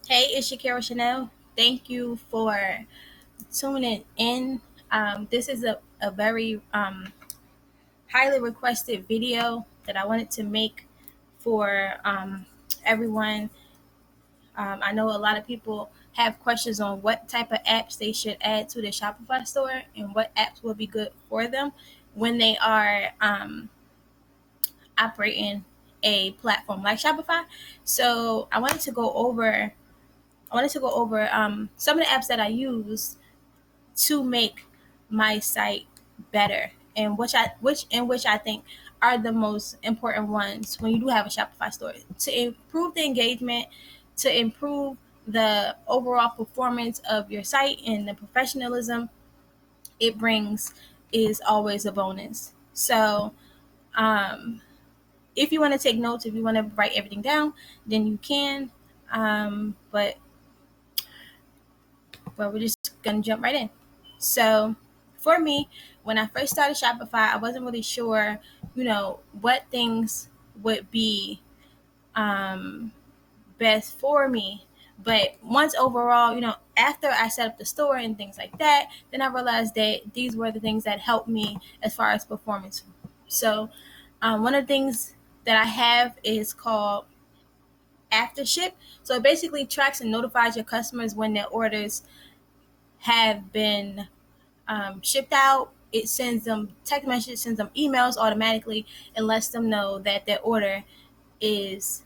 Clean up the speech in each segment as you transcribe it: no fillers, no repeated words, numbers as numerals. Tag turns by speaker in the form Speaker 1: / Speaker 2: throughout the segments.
Speaker 1: Hey, it's Shakira Chanel. Thank you for tuning in. This is a very highly requested video that I wanted to make for everyone. I know a lot of people have questions on what type of apps they should add to the Shopify store and what apps will be good for them when they are operating a platform like Shopify. So I wanted to go over some of the apps that I use to make my site better, and which I think are the most important ones when you do have a Shopify store to improve the engagement, to improve the overall performance of your site, and the professionalism it brings is always a bonus. So um, if you want to take notes, if you want to write everything down, then you can. But we're just gonna jump right in. So for me, when I first started Shopify, I wasn't really sure, what things would be um, best for me. But once overall, after I set up the store and things like that, then I realized that these were the things that helped me as far as performance. So one of the things that I have is called After Ship. So it basically tracks and notifies your customers when their orders have been shipped out. It sends them text messages, sends them emails automatically, and lets them know that their order is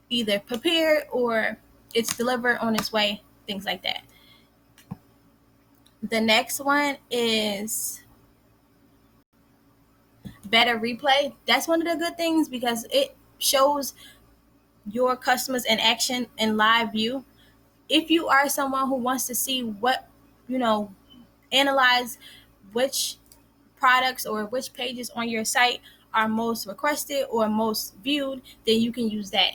Speaker 1: either prepared or it's delivered on its way, things like that. The next one is Better Replay. That's one of the good things because it shows your customers in action in live view. If you are someone who wants to see you know, analyze which products or which pages on your site are most requested or most viewed, then you can use that.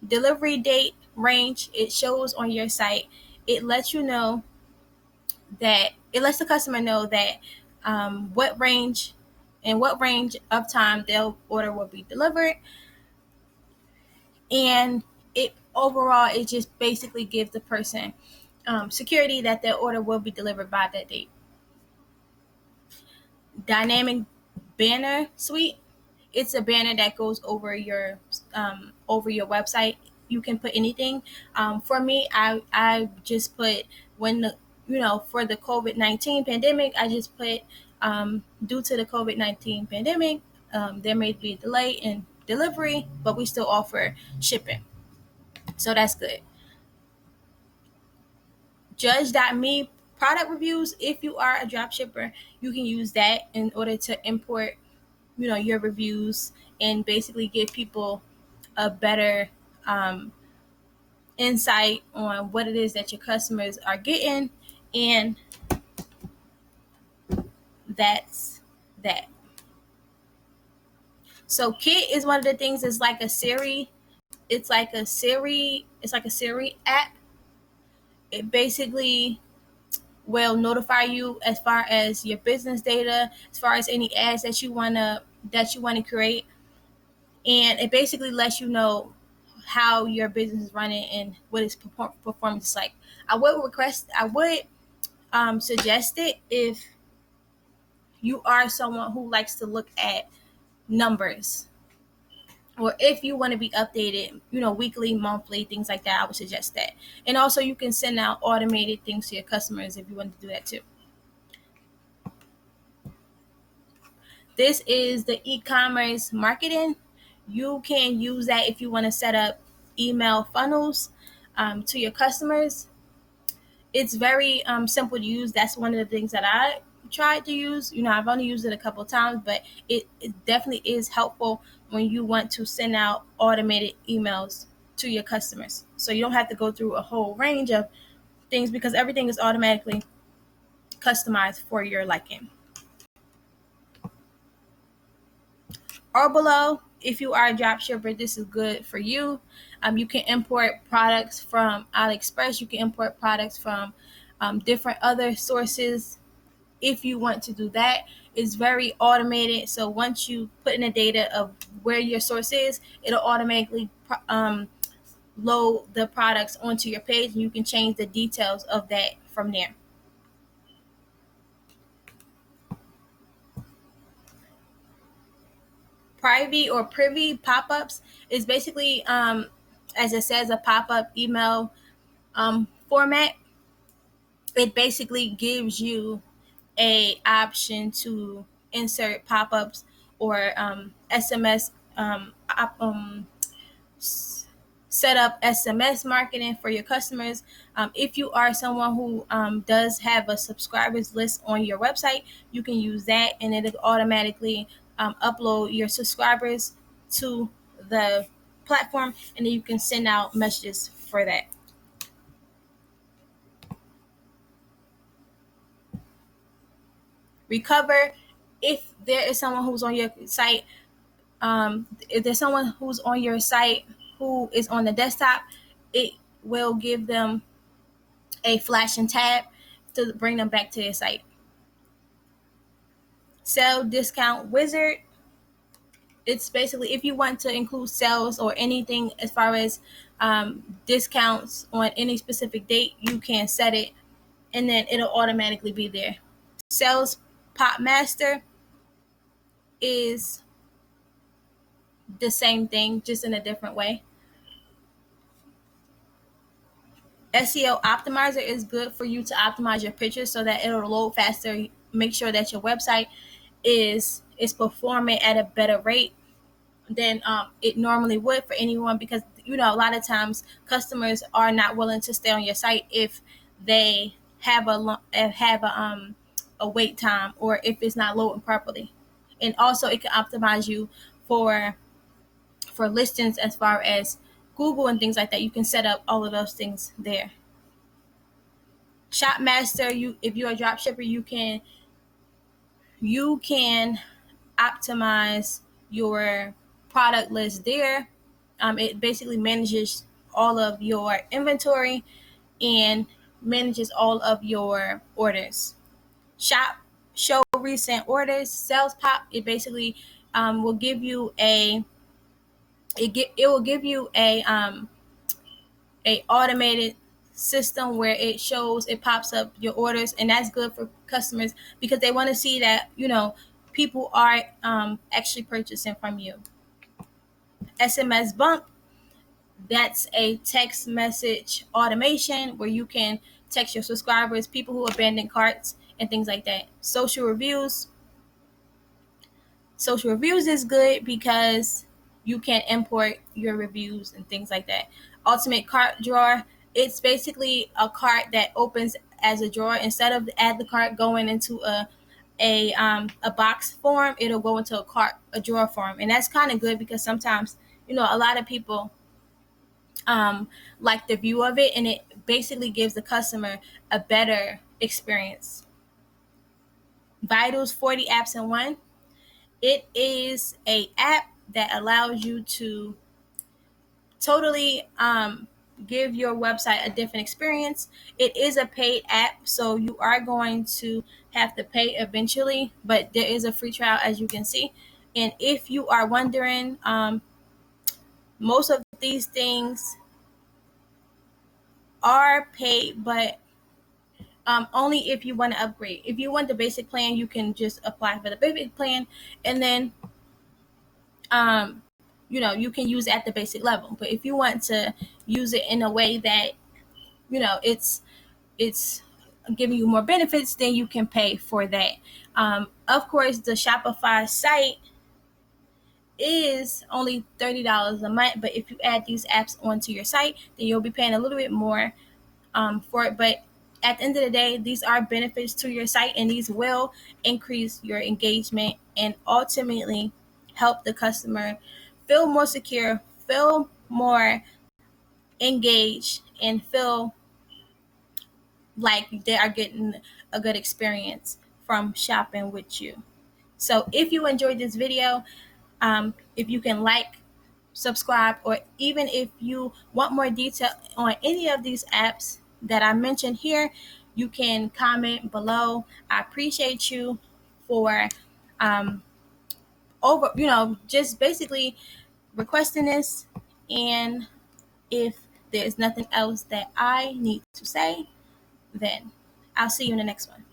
Speaker 1: Delivery date range, it shows on your site. It lets the customer know that what range of time their order will be delivered. And it just basically gives the person security that their order will be delivered by that date. Dynamic banner suite, it's a banner that goes over your website. You can put anything. For me, I just put when the for the COVID-19 pandemic, I just put due to the COVID-19 pandemic, there may be a delay in delivery, but we still offer shipping, so that's good. Judge.me product reviews. If you are a drop shipper, you can use that in order to import your reviews and basically give people a better insight on what it is that your customers are getting. And that's that. So Kit is one of the things. It's like a Siri. It's like a Siri app. It basically will notify you as far as your business data, as far as any ads that you wanna create, and it basically lets you know how your business is running and what its performance is like. I would suggest it if you are someone who likes to look at numbers, or if you want to be updated, weekly, monthly, things like that. I would suggest that. And also, you can send out automated things to your customers if you want to do that too. This is the e-commerce marketing. You can use that if you want to set up email funnels to your customers. It's very simple to use. That's one of the things that I tried to use. I've only used it a couple of times, but it definitely is helpful when you want to send out automated emails to your customers. So you don't have to go through a whole range of things because everything is automatically customized for your liking. Or below, if you are a drop shipper, this is good for you. You can import products from AliExpress. You can import products from different other sources if you want to do that. It's very automated. So once you put in the data of where your source is, it'll automatically load the products onto your page, and you can change the details of that from there. Privy Pop-Ups is basically, as it says, a pop-up email format. It basically gives you a option to insert pop-ups or SMS, set up SMS marketing for your customers. If you are someone who does have a subscribers list on your website, you can use that, and it'll automatically upload your subscribers to the platform, and then you can send out messages for that. Recover, if there is someone who's on your site, if there's someone who's on your site who is on the desktop, it will give them a flashing tab to bring them back to your site. Sell discount wizard. It's basically if you want to include sales or anything as far as discounts on any specific date, you can set it, and then it'll automatically be there. Sales Pop Master is the same thing, just in a different way. Seo Optimizer is good for you to optimize your pictures so that it'll load faster. Make sure that your website is performing at a better rate than it normally would for anyone, because a lot of times customers are not willing to stay on your site if they have a wait time, or if it's not loading properly. And also it can optimize you for listings as far as Google and things like that. You can set up all of those things there. Shopmaster, if you're a drop shipper, you can optimize your product list there. It basically manages all of your inventory and manages all of your orders. Show recent orders. Sales Pop, it basically will give you a automated system where it pops up your orders, and that's good for customers because they want to see that people are actually purchasing from you. SMS Bump, that's a text message automation where you can text your subscribers, people who abandon carts, and things like that. Social reviews is good because you can import your reviews and things like that. Ultimate cart drawer, it's basically a cart that opens as a drawer. Instead of add the cart going into a box form, it'll go into a drawer form, and that's kind of good because sometimes a lot of people like the view of it, and it basically gives the customer a better experience. Vitals 40 apps in one. It is a app that allows you to totally give your website a different experience. It is a paid app, so you are going to have to pay eventually, but there is a free trial, as you can see. And if you are wondering, most of these things are paid, but only if you want to upgrade. If you want the basic plan, you can just apply for the basic plan, and then you can use it at the basic level. But if you want to use it in a way that it's giving you more benefits, then you can pay for that. Of course, the Shopify site is only $30 a month, but if you add these apps onto your site, then you'll be paying a little bit more for it. But at the end of the day, these are benefits to your site, and these will increase your engagement and ultimately help the customer feel more secure, feel more engaged, and feel like they are getting a good experience from shopping with you. So if you enjoyed this video, if you can like, subscribe, or even if you want more detail on any of these apps that I mentioned here, you can comment below. I appreciate you for just basically requesting this. And if there's nothing else that I need to say, then I'll see you in the next one.